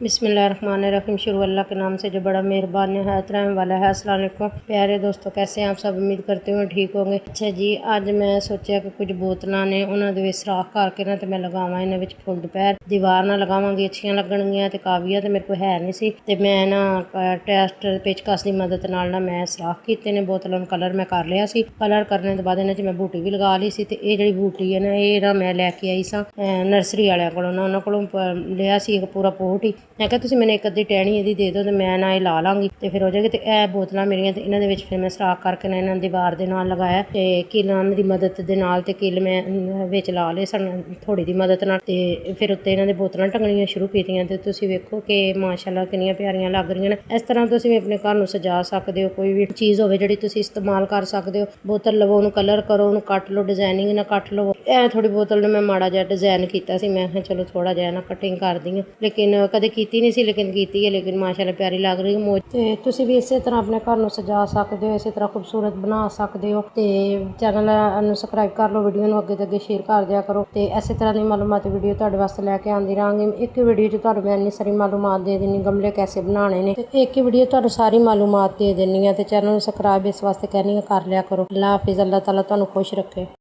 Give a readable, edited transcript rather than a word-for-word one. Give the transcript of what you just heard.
बिस्मिल्लाहिर्रहमानिर्रहीम। शुरू अल्लाह के नाम से जो बड़ा मेहरबान है रहने वाला है। अस्सलाम वालेकुम प्यारे दोस्तों, कैसे हैं आप सब? उम्मीद करती हूँ ठीक होंगे। अच्छा जी, अज मैं सोचा कि कुछ बोतलों ने उन्होंने सराख करके ना तो मैं लगावा इन्होंने फुल दोपहर दीवार ना लगावांगी, अच्छियां लगणगियां। तो काविया तो मेरे को है नहीं सी ते मैं ना टेस्ट पेचकस की मदद नाल ना मैं सराख कीते ने बोतलों कलर मैं कर लिया सी। कलर करने के बाद इन्हां च मैं बूटी भी लगा ली सी। ते ये जिहड़ी बूटी है ना ये ना मैं लैके आई सा नर्सरी वालियां कोलों ना, उन्हां कोलों लिया सी एक पूरा पोट ही। मैं कहा तुसीं मैनूं एक अद्धी टहनी इहदी दे दो तो मैं ना ये ला लांगी तो फिर हो जाएगी। तो यह बोतलां मेरियां ते इन्हां दे विच फिर मैं सराख करके ना इन्हां दीवार दे नाल लगाया ते किल्लां दी मदद दे नाल ते किल मैं विच ला लए सन थोड़ी दी मदद नाल। ते फिर उत्ते इन्हां दे बोतलां टंगणियां शुरू कीतियां ते तुसीं वेखो कि माशाअल्लाह किन्नियां प्यारियां लग रहीआं ने। इस तरह तुसीं भी अपने घर नूं सजा सकदे हो, कोई भी चीज़ होवे जिहड़ी तुसीं इस्तेमाल कर सकदे हो। बोतल लवो, उहनूं कलर करो, उहनूं कट लो, डिजाइनिंग ना कट लवो। ਇਹ थोड़ी बोतल ने मैं माड़ा जिहा डिजाइन कीता सी, मैं कहा चलो थोड़ा जिहा ना कटिंग कर दी, लेकिन कदे कीती नहीं सी लेकिन कीती है, लेकिन माशाअल्लाह प्यारी लग रही है। ते तुसीं भी इस तरह अपने घर नूं सजा सकदे हो, इस तरह खूबसूरत बना सकदे हो। ते चैनल नूं सबसक्राइब कर लो, वीडियो नूं अगे तो अगे शेयर कर दिया करो। ते इस तरह की मालूमात वीडियो तुहाडे वास्ते लैके आंदी रहांगी। एक वीडियो च तुहानूं मैं इन्नी सारी मालूमात दे दिंदी गमले कैसे बनाने ने, ते एक वीडियो तुहानूं सारी मालूमात दे दिंदी। ते चैनल नूं सबसक्राइब इस वास्ते कहनी कर लिया करो। अल्लाह हाफिज़, अल्लाह ताला तुहानूं खुश रखे।